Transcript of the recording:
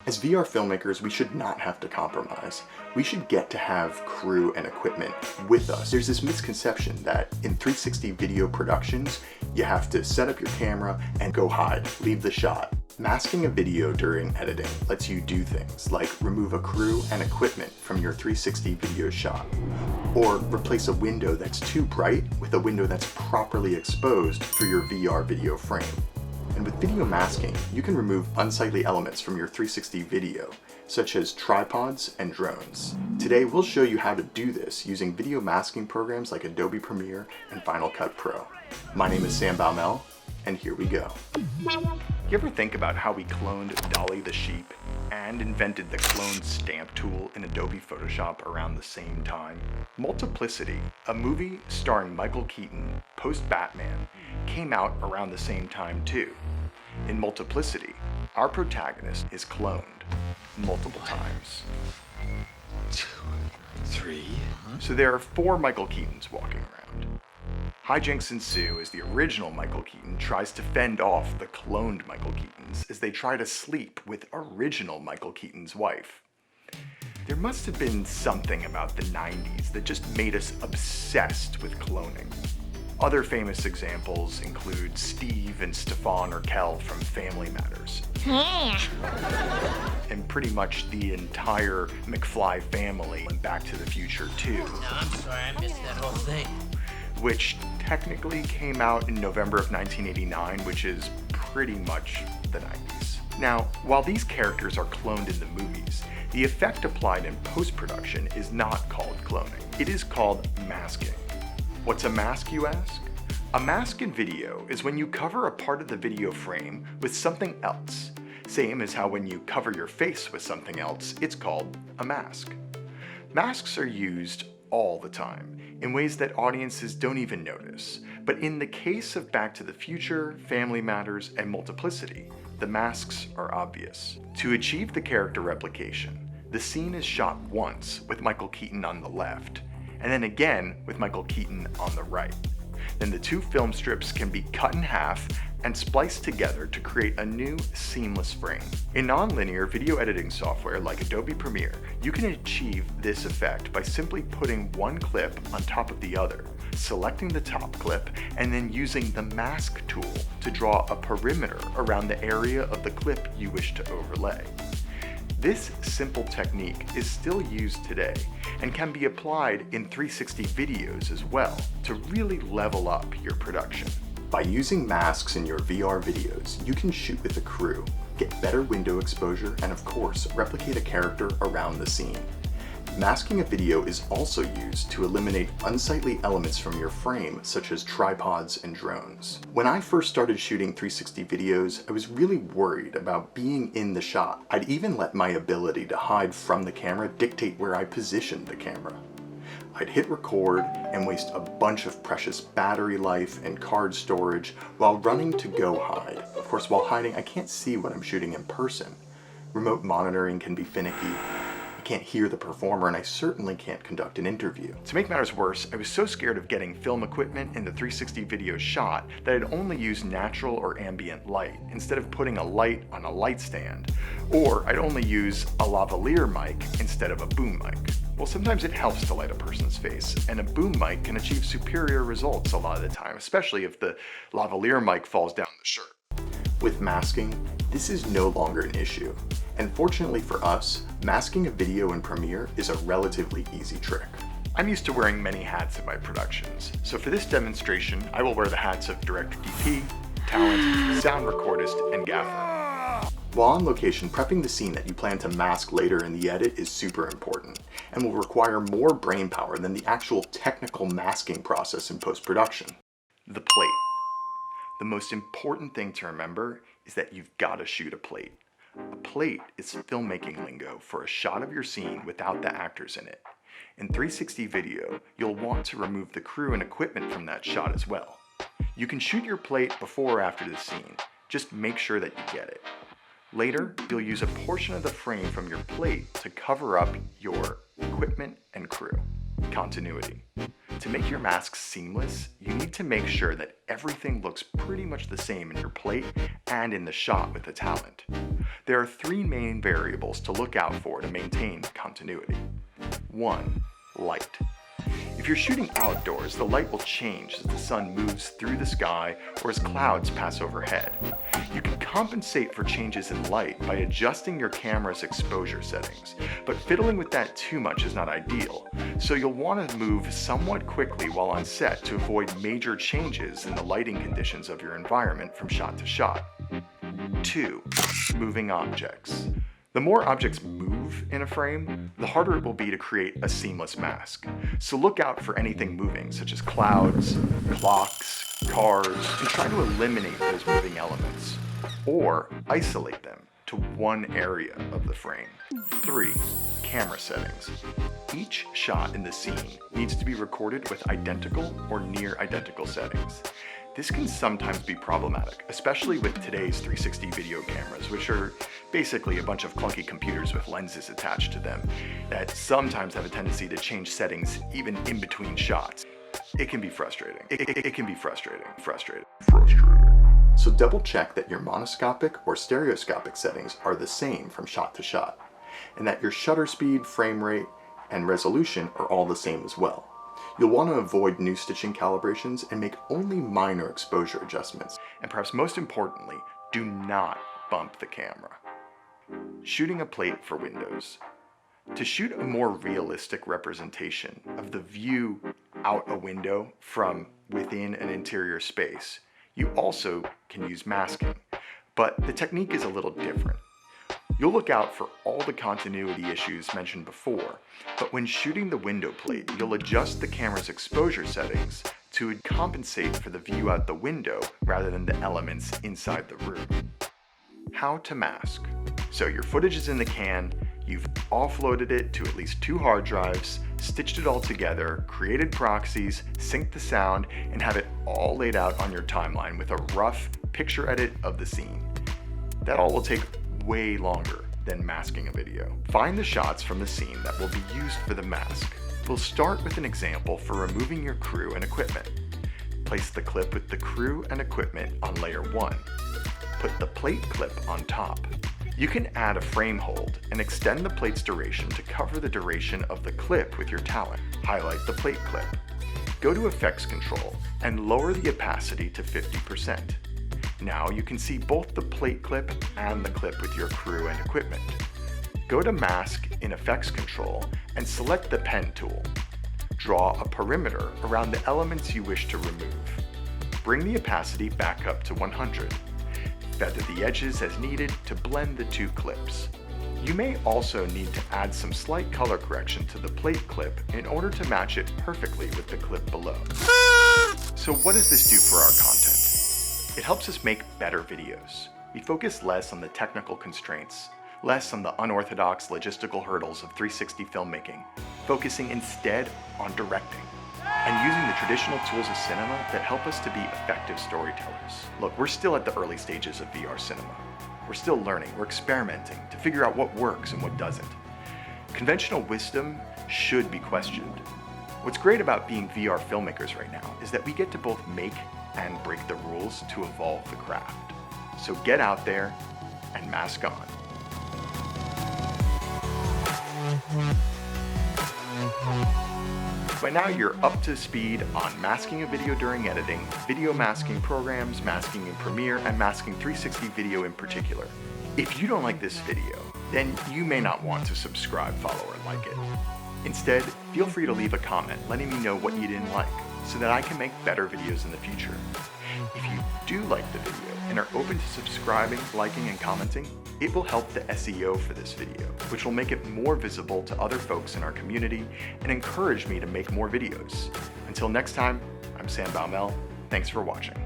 As VR filmmakers, we should not have to compromise. We should get to have crew and equipment with us. There's this misconception that in 360 video productions, you have to set up your camera and go hide, leave the shot. Masking a video during editing lets you do things like remove a crew and equipment from your 360 video shot, or replace a window that's too bright with a window that's properly exposed for your VR video frame. And with video masking, you can remove unsightly elements from your 360 video, such as tripods and drones. Today, we'll show you how to do this using video masking programs like Adobe Premiere and Final Cut Pro. My name is Sam Baumel, and here we go. You ever think about how we cloned Dolly the sheep and invented the clone stamp tool in Adobe Photoshop around the same time? Multiplicity, a movie starring Michael Keaton post-Batman, came out around the same time too. In Multiplicity, our protagonist is cloned multiple times. 2, 3. So there are 4 Michael Keatons walking around. Hijinks ensue as the original Michael Keaton tries to fend off the cloned Michael Keatons as they try to sleep with original Michael Keaton's wife. There must have been something about the 90s that just made us obsessed with cloning. Other famous examples include Steve and Stefan Urkel from Family Matters. And pretty much the entire McFly family in Back to the Future 2. No, I'm sorry, I missed that whole thing. Which technically came out in November of 1989, which is pretty much the 90s. Now, while these characters are cloned in the movies, the effect applied in post-production is not called cloning. It is called masking. What's a mask, you ask? A mask in video is when you cover a part of the video frame with something else. Same as how when you cover your face with something else, it's called a mask. Masks are used all the time in ways that audiences don't even notice. But in the case of Back to the Future, Family Matters, and Multiplicity, the masks are obvious. To achieve the character replication, the scene is shot once with Michael Keaton on the left, and then again with Michael Keaton on the right. Then the 2 film strips can be cut in half and spliced together to create a new seamless frame. In nonlinear video editing software like Adobe Premiere, you can achieve this effect by simply putting one clip on top of the other, selecting the top clip, and then using the mask tool to draw a perimeter around the area of the clip you wish to overlay. This simple technique is still used today and can be applied in 360 videos as well to really level up your production. By using masks in your VR videos, you can shoot with a crew, get better window exposure, and of course, replicate a character around the scene. Masking a video is also used to eliminate unsightly elements from your frame, such as tripods and drones. When I first started shooting 360 videos, I was really worried about being in the shot. I'd even let my ability to hide from the camera dictate where I positioned the camera. I'd hit record and waste a bunch of precious battery life and card storage while running to go hide. Of course, while hiding, I can't see what I'm shooting in person. Remote monitoring can be finicky. I can't hear the performer, and I certainly can't conduct an interview. To make matters worse, I was so scared of getting film equipment in the 360 video shot that I'd only use natural or ambient light instead of putting a light on a light stand, or I'd only use a lavalier mic instead of a boom mic. Well, sometimes it helps to light a person's face, and a boom mic can achieve superior results a lot of the time, especially if the lavalier mic falls down the shirt. With masking, this is no longer an issue. And fortunately for us, masking a video in Premiere is a relatively easy trick. I'm used to wearing many hats in my productions, so for this demonstration, I will wear the hats of director DP, talent, sound recordist, and gaffer. While on location, prepping the scene that you plan to mask later in the edit is super important, and will require more brain power than the actual technical masking process in post-production. The plate. The most important thing to remember is that you've got to shoot a plate. A plate is filmmaking lingo for a shot of your scene without the actors in it. In 360 video, you'll want to remove the crew and equipment from that shot as well. You can shoot your plate before or after the scene, just make sure that you get it. Later, you'll use a portion of the frame from your plate to cover up your equipment and crew. Continuity. To make your masks seamless, you need to make sure that everything looks pretty much the same in your plate and in the shot with the talent. There are three main variables to look out for to maintain continuity. 1. Light. If you're shooting outdoors, the light will change as the sun moves through the sky or as clouds pass overhead. You can compensate for changes in light by adjusting your camera's exposure settings, but fiddling with that too much is not ideal, so you'll want to move somewhat quickly while on set to avoid major changes in the lighting conditions of your environment from shot to shot. 2. Moving objects. The more objects move in a frame, the harder it will be to create a seamless mask. So look out for anything moving, such as clouds, clocks, cars, and try to eliminate those moving elements, or isolate them to one area of the frame. 3. Camera settings. Each shot in the scene needs to be recorded with identical or near identical settings. This can sometimes be problematic, especially with today's 360 video cameras, which are basically a bunch of clunky computers with lenses attached to them that sometimes have a tendency to change settings even in between shots. It can be frustrating. It can be frustrating. So double check that your monoscopic or stereoscopic settings are the same from shot to shot, and that your shutter speed, frame rate, and resolution are all the same as well. You'll want to avoid new stitching calibrations and make only minor exposure adjustments. And perhaps most importantly, do not bump the camera. Shooting a plate for windows. To shoot a more realistic representation of the view out a window from within an interior space, you also can use masking, but the technique is a little different. You'll look out for all the continuity issues mentioned before, but when shooting the window plate, you'll adjust the camera's exposure settings to compensate for the view out the window rather than the elements inside the room. How to mask. So your footage is in the can, you've offloaded it to at least 2 hard drives, stitched it all together, created proxies, synced the sound, and have it all laid out on your timeline with a rough picture edit of the scene. That all will take way longer than masking a video. Find the shots from the scene that will be used for the mask. We'll start with an example for removing your crew and equipment. Place the clip with the crew and equipment on layer 1. Put the plate clip on top. You can add a frame hold and extend the plate's duration to cover the duration of the clip with your talent. Highlight the plate clip. Go to Effects Control and lower the opacity to 50%. Now you can see both the plate clip and the clip with your crew and equipment. Go to Mask in Effects Control and select the pen tool. Draw a perimeter around the elements you wish to remove. Bring the opacity back up to 100. Feather the edges as needed to blend the 2 clips. You may also need to add some slight color correction to the plate clip in order to match it perfectly with the clip below. So what does this do for our content? It helps us make better videos. We focus less on the technical constraints, less on the unorthodox logistical hurdles of 360 filmmaking, focusing instead on directing and using the traditional tools of cinema that help us to be effective storytellers. Look, we're still at the early stages of VR cinema. We're still learning, we're experimenting to figure out what works and what doesn't. Conventional wisdom should be questioned. What's great about being VR filmmakers right now is that we get to both make and break the rules to evolve the craft. So get out there and mask on. By now you're up to speed on masking a video during editing, video masking programs, masking in Premiere, and masking 360 video in particular. If you don't like this video, then you may not want to subscribe, follow, or like it. Instead, feel free to leave a comment letting me know what you didn't like, so that I can make better videos in the future. If you do like the video and are open to subscribing, liking, and commenting, it will help the SEO for this video, which will make it more visible to other folks in our community and encourage me to make more videos. Until next time, I'm Sam Baumel. Thanks for watching.